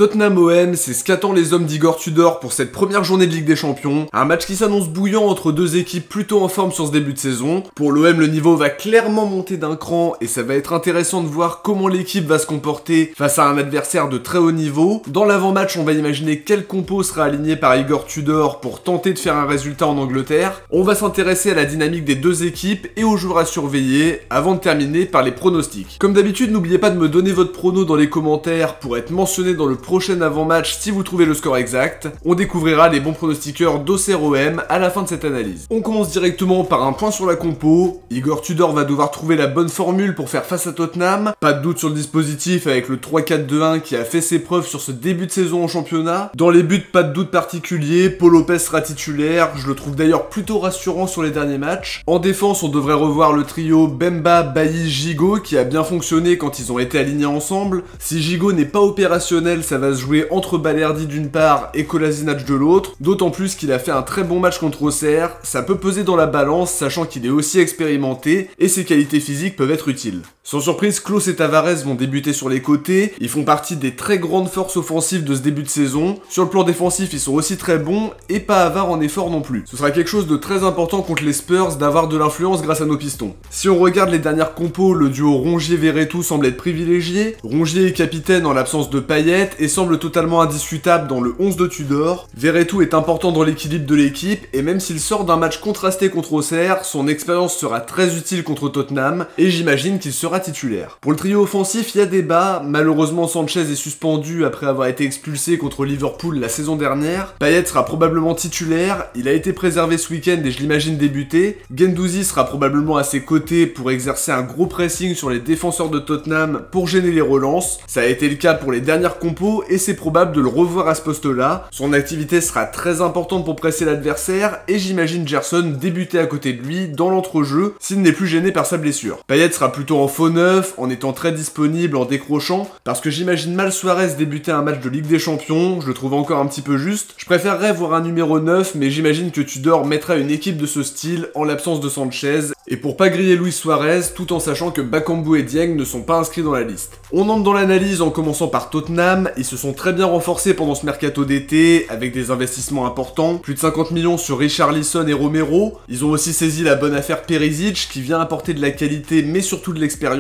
Tottenham OM, c'est ce qu'attendent les hommes d'Igor Tudor pour cette première journée de Ligue des Champions. Un match qui s'annonce bouillant entre deux équipes plutôt en forme sur ce début de saison. Pour l'OM, le niveau va clairement monter d'un cran et ça va être intéressant de voir comment l'équipe va se comporter face à un adversaire de très haut niveau. Dans l'avant-match, on va imaginer quel compo sera aligné par Igor Tudor pour tenter de faire un résultat en Angleterre. On va s'intéresser à la dynamique des deux équipes et aux joueurs à surveiller avant de terminer par les pronostics. Comme d'habitude, n'oubliez pas de me donner votre prono dans les commentaires pour être mentionné dans le prochain avant-match si vous trouvez le score exact. On découvrira les bons pronostiqueurs d'Auxerre OM à la fin de cette analyse. On commence directement par un point sur la compo. Igor Tudor va devoir trouver la bonne formule pour faire face à Tottenham. Pas de doute sur le dispositif avec le 3-4-2-1 qui a fait ses preuves sur ce début de saison en championnat. Dans les buts, pas de doute particulier, Paul Lopez sera titulaire, je le trouve d'ailleurs plutôt rassurant sur les derniers matchs. En défense, on devrait revoir le trio Bemba, Bailly, Gigot qui a bien fonctionné quand ils ont été alignés ensemble. Si Gigot n'est pas opérationnel, ça va se jouer entre Balerdi d'une part et Kolasinac de l'autre, d'autant plus qu'il a fait un très bon match contre Auxerre, ça peut peser dans la balance sachant qu'il est aussi expérimenté et ses qualités physiques peuvent être utiles. Sans surprise, Klose et Tavares vont débuter sur les côtés, ils font partie des très grandes forces offensives de ce début de saison. Sur le plan défensif, ils sont aussi très bons et pas avares en effort non plus. Ce sera quelque chose de très important contre les Spurs d'avoir de l'influence grâce à nos pistons. Si on regarde les dernières compos, le duo Rongier-Verretou semble être privilégié. Rongier est capitaine en l'absence de Payet et semble totalement indiscutable dans le 11 de Tudor. Verretou est important dans l'équilibre de l'équipe et même s'il sort d'un match contrasté contre Auxerre, son expérience sera très utile contre Tottenham et j'imagine qu'il sera titulaire. Pour le trio offensif, il y a débat. Malheureusement, Sanchez est suspendu après avoir été expulsé contre Liverpool la saison dernière. Payet sera probablement titulaire, il a été préservé ce week-end et je l'imagine débuter. Guendouzi sera probablement à ses côtés pour exercer un gros pressing sur les défenseurs de Tottenham pour gêner les relances. Ça a été le cas pour les dernières compos et c'est probable de le revoir à ce poste-là. Son activité sera très importante pour presser l'adversaire et j'imagine Gerson débuter à côté de lui dans l'entrejeu s'il n'est plus gêné par sa blessure. Payet sera plutôt en faux neuf, en étant très disponible, en décrochant, parce que j'imagine mal Suarez débuter un match de Ligue des Champions, je le trouve encore un petit peu juste. Je préférerais voir un numéro 9, mais j'imagine que Tudor mettra une équipe de ce style en l'absence de Sanchez, et pour pas griller Luis Suarez, tout en sachant que Bakambu et Dieng ne sont pas inscrits dans la liste. On entre dans l'analyse en commençant par Tottenham, ils se sont très bien renforcés pendant ce mercato d'été, avec des investissements importants, plus de 50 millions sur Richarlison et Romero. Ils ont aussi saisi la bonne affaire Perisic, qui vient apporter de la qualité mais surtout de l'expérience.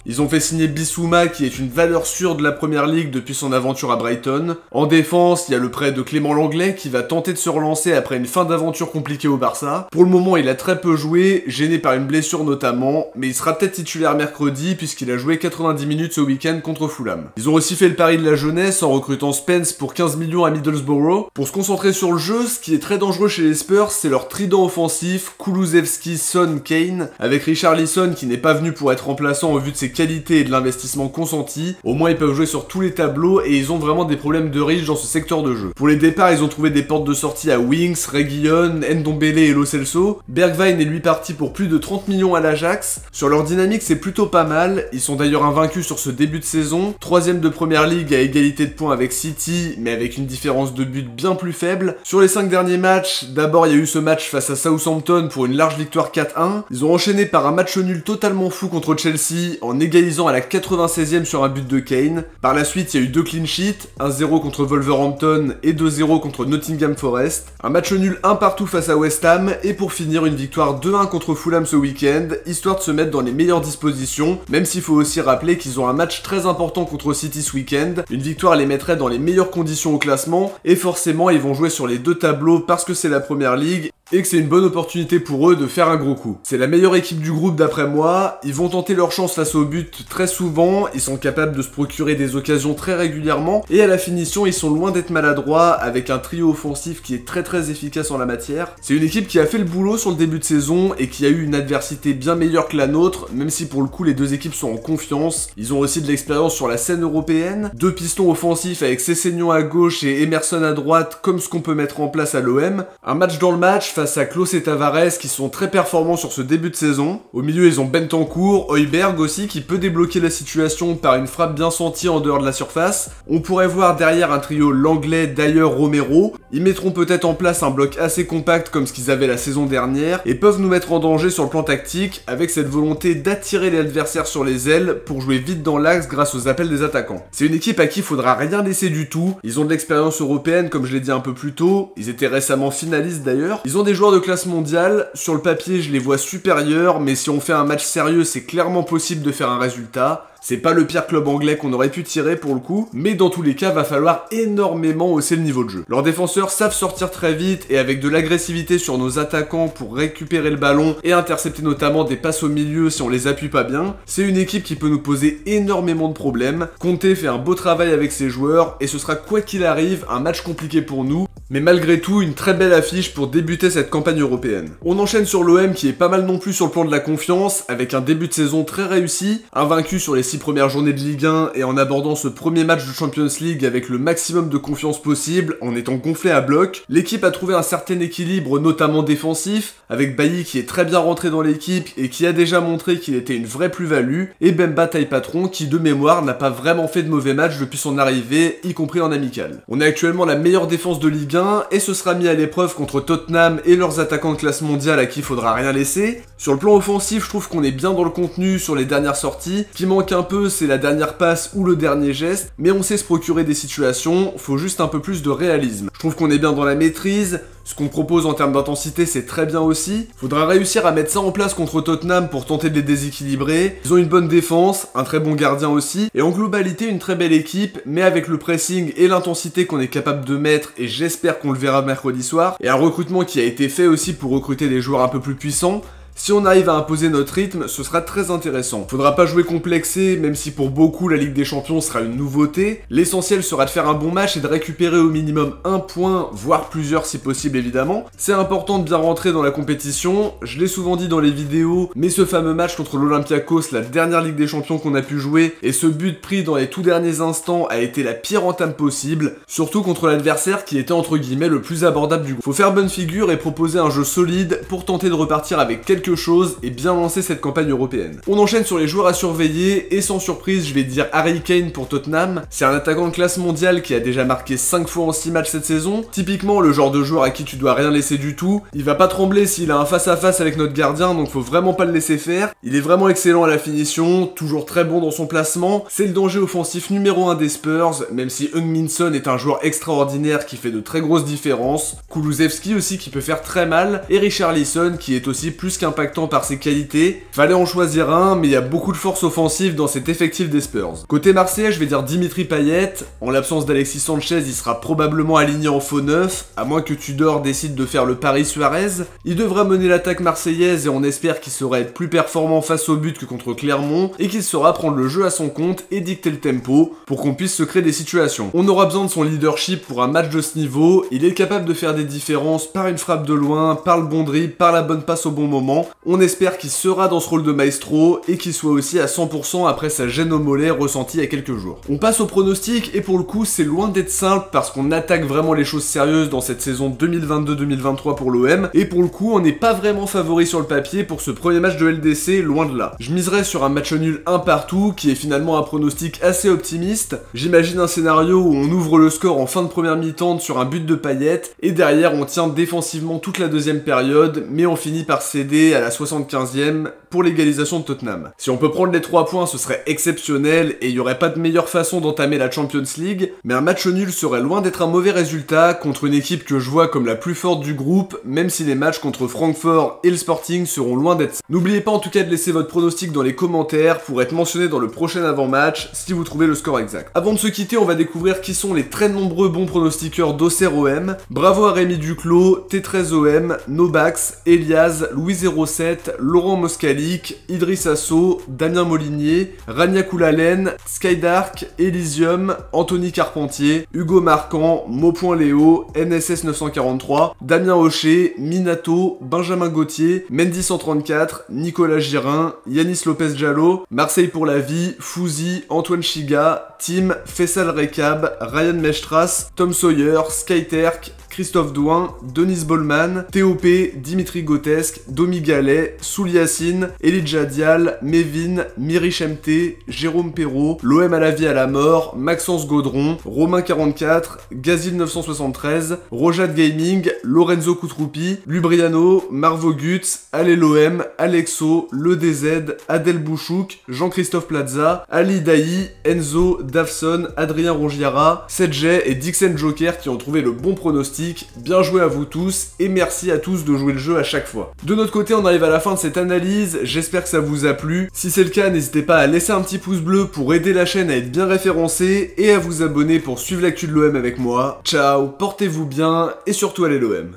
Ils ont fait signer Bissouma, qui est une valeur sûre de la première ligue depuis son aventure à Brighton. En défense, il y a le prêt de Clément Langlais, qui va tenter de se relancer après une fin d'aventure compliquée au Barça. Pour le moment, il a très peu joué, gêné par une blessure notamment, mais il sera peut-être titulaire mercredi puisqu'il a joué 90 minutes ce week-end contre Fulham. Ils ont aussi fait le pari de la jeunesse en recrutant Spence pour 15 millions à Middlesbrough. Pour se concentrer sur le jeu, ce qui est très dangereux chez les Spurs, c'est leur trident offensif, Kulusevski, Son, Kane, avec Richarlison qui n'est pas venu pour être remplaçant au vu de ses qualités et de l'investissement consenti. Au moins ils peuvent jouer sur tous les tableaux et ils ont vraiment des problèmes de riche dans ce secteur de jeu. Pour les départs, ils ont trouvé des portes de sortie à Winks, Reguilon, Ndombele et Lo Celso. Bergwijn est lui parti pour plus de 30 millions à l'Ajax. Sur leur dynamique, c'est plutôt pas mal. Ils sont d'ailleurs invaincus sur ce début de saison. 3ème de première ligue à égalité de points avec City, mais avec une différence de but bien plus faible. Sur les 5 derniers matchs, d'abord il y a eu ce match face à Southampton pour une large victoire 4-1. Ils ont enchaîné par un match nul totalement fou contre Chelsea en égalisant à la 96e sur un but de Kane. Par la suite, il y a eu 2 clean sheets, 1-0 contre Wolverhampton et 2-0 contre Nottingham Forest. Un match nul 1 partout face à West Ham et pour finir une victoire 2-1 contre Fulham ce week-end, histoire de se mettre dans les meilleures dispositions, même s'il faut aussi rappeler qu'ils ont un match très important contre City ce week-end. Une victoire les mettrait dans les meilleures conditions au classement et forcément ils vont jouer sur les deux tableaux parce que c'est la première ligue et que c'est une bonne opportunité pour eux de faire un gros coup. C'est la meilleure équipe du groupe d'après moi, ils vont tenter leur chance face au but très souvent, ils sont capables de se procurer des occasions très régulièrement, et à la finition ils sont loin d'être maladroits avec un trio offensif qui est très efficace en la matière. C'est une équipe qui a fait le boulot sur le début de saison et qui a eu une adversité bien meilleure que la nôtre, même si pour le coup les deux équipes sont en confiance. Ils ont aussi de l'expérience sur la scène européenne, 2 pistons offensifs avec Sessegnon à gauche et Emerson à droite comme ce qu'on peut mettre en place à l'OM. Un match dans le match, face à Klose et Tavares qui sont très performants sur ce début de saison. Au milieu, ils ont Bentancur, Højbjerg aussi qui peut débloquer la situation par une frappe bien sentie en dehors de la surface. On pourrait voir derrière un trio Langlais, Dyer, Romero. Ils mettront peut-être en place un bloc assez compact comme ce qu'ils avaient la saison dernière et peuvent nous mettre en danger sur le plan tactique avec cette volonté d'attirer les adversaires sur les ailes pour jouer vite dans l'axe grâce aux appels des attaquants. C'est une équipe à qui il faudra rien laisser du tout. Ils ont de l'expérience européenne comme je l'ai dit un peu plus tôt. Ils étaient récemment finalistes d'ailleurs. Ils ont des joueurs de classe mondiale. Sur le papier, je les vois supérieurs, mais si on fait un match sérieux, c'est clairement possible de faire un résultat. C'est pas le pire club anglais qu'on aurait pu tirer pour le coup, mais dans tous les cas, va falloir énormément hausser le niveau de jeu. Leurs défenseurs savent sortir très vite et avec de l'agressivité sur nos attaquants pour récupérer le ballon et intercepter notamment des passes au milieu si on les appuie pas bien. C'est une équipe qui peut nous poser énormément de problèmes. Conte fait un beau travail avec ses joueurs et ce sera quoi qu'il arrive un match compliqué pour nous, mais malgré tout une très belle affiche pour débuter cette campagne européenne. On enchaîne sur l'OM qui est pas mal non plus sur le plan de la confiance, avec un début de saison très réussi, invaincu sur les 6 premières journées de Ligue 1 et en abordant ce premier match de Champions League avec le maximum de confiance possible, en étant gonflé à bloc. L'équipe a trouvé un certain équilibre, notamment défensif, avec Bailly qui est très bien rentré dans l'équipe et qui a déjà montré qu'il était une vraie plus-value, et Bemba taille patron qui de mémoire n'a pas vraiment fait de mauvais matchs depuis son arrivée, y compris en amical. On a actuellement la meilleure défense de Ligue 1 et ce sera mis à l'épreuve contre Tottenham et leurs attaquants de classe mondiale à qui il faudra rien laisser. Sur le plan offensif, je trouve qu'on est bien dans le contenu sur les dernières sorties. Ce qui manque un peu, c'est la dernière passe ou le dernier geste, mais on sait se procurer des situations, faut juste un peu plus de réalisme. Je trouve qu'on est bien dans la maîtrise. Ce qu'on propose en termes d'intensité, c'est très bien aussi. Faudra réussir à mettre ça en place contre Tottenham pour tenter de les déséquilibrer. Ils ont une bonne défense, un très bon gardien aussi, et en globalité une très belle équipe, mais avec le pressing et l'intensité qu'on est capable de mettre, et j'espère qu'on le verra mercredi soir, et un recrutement qui a été fait aussi pour recruter des joueurs un peu plus puissants. Si on arrive à imposer notre rythme, ce sera très intéressant. Faudra pas jouer complexé, même si pour beaucoup la Ligue des Champions sera une nouveauté. L'essentiel sera de faire un bon match et de récupérer au minimum un point, voire plusieurs si possible évidemment. C'est important de bien rentrer dans la compétition, je l'ai souvent dit dans les vidéos, mais ce fameux match contre l'Olympiakos, la dernière Ligue des Champions qu'on a pu jouer, et ce but pris dans les tout derniers instants a été la pire entame possible, surtout contre l'adversaire qui était entre guillemets le plus abordable du groupe. Faut faire bonne figure et proposer un jeu solide pour tenter de repartir avec quelque chose et bien lancer cette campagne européenne. On enchaîne sur les joueurs à surveiller et sans surprise je vais dire Harry Kane pour Tottenham. C'est un attaquant de classe mondiale qui a déjà marqué 5 fois en 6 matchs cette saison. Typiquement le genre de joueur à qui tu dois rien laisser du tout. Il va pas trembler s'il a un face à face avec notre gardien, donc faut vraiment pas le laisser faire. Il est vraiment excellent à la finition, toujours très bon dans son placement. C'est le danger offensif numéro 1 des Spurs, même si Heung-min Son est un joueur extraordinaire qui fait de très grosses différences. Kulusevski aussi qui peut faire très mal, et Richarlison qui est aussi plus qu'un par ses qualités. Fallait en choisir un, mais il y a beaucoup de force offensive dans cet effectif des Spurs. Côté Marseillais, je vais dire Dimitri Payet. En l'absence d'Alexis Sanchez, il sera probablement aligné en faux neuf, à moins que Tudor décide de faire le pari Suarez. Il devra mener l'attaque marseillaise et on espère qu'il saura être plus performant face au but que contre Clermont, et qu'il saura prendre le jeu à son compte et dicter le tempo, pour qu'on puisse se créer des situations. On aura besoin de son leadership pour un match de ce niveau. Il est capable de faire des différences par une frappe de loin, par le bon dribble, par la bonne passe au bon moment. On espère qu'il sera dans ce rôle de maestro et qu'il soit aussi à 100% après sa gêne au mollet ressentie il y a quelques jours. On passe au pronostic et pour le coup c'est loin d'être simple parce qu'on attaque vraiment les choses sérieuses dans cette saison 2022-2023 pour l'OM et pour le coup on n'est pas vraiment favori sur le papier pour ce premier match de LDC, loin de là. Je miserais sur un match nul 1 partout qui est finalement un pronostic assez optimiste. J'imagine un scénario où on ouvre le score en fin de première mi-temps sur un but de Payet et derrière on tient défensivement toute la deuxième période mais on finit par céder à la 75e pour l'égalisation de Tottenham. Si on peut prendre les 3 points, ce serait exceptionnel et il n'y aurait pas de meilleure façon d'entamer la Champions League, mais un match nul serait loin d'être un mauvais résultat contre une équipe que je vois comme la plus forte du groupe, même si les matchs contre Francfort et le Sporting seront loin d'être ça. N'oubliez pas en tout cas de laisser votre pronostic dans les commentaires pour être mentionné dans le prochain avant-match si vous trouvez le score exact. Avant de se quitter, on va découvrir qui sont les très nombreux bons pronostiqueurs d'Auxerre OM. Bravo à Rémi Duclos, T13 OM, Nobax, Elias, Louis 07, Laurent Moscalic, Idriss Asso, Damien Molinier, Rania Koulalen, Skydark, Elysium, Anthony Carpentier, Hugo Marquand, Mo.Léo, NSS 943, Damien Hocher, Minato, Benjamin Gauthier, Mendy 134, Nicolas Girin, Yanis Lopez Diallo, Marseille pour la vie, Fouzi, Antoine Chiga, Tim, Faisal Rekab, Ryan Mestras, Tom Sawyer, Skyterk, Christophe Douin, Denis Bollman, TOP, Dimitri Gotesk, Domi Gallet, Souliassine, Elijah Dial, Mévin, Miri Chemté, Jérôme Perrault, l'OM à la vie à la mort, Maxence Gaudron, Romain 44, Gazil 973, Rojat Gaming, Lorenzo Koutroupi, Lubriano, Marvo Gutz, Allez l'OM, Alexo, Le DZ, Adel Bouchouk, Jean-Christophe Plaza, Ali Daï, Enzo, Davson, Adrien Rongiara, Sedjay et Dixon Joker qui ont trouvé le bon pronostic. Bien joué à vous tous et merci à tous de jouer le jeu à chaque fois. De notre côté, on arrive à la fin de cette analyse, j'espère que ça vous a plu. Si c'est le cas, n'hésitez pas à laisser un petit pouce bleu pour aider la chaîne à être bien référencée et à vous abonner pour suivre l'actu de l'OM avec moi. Ciao, portez-vous bien et surtout allez l'OM.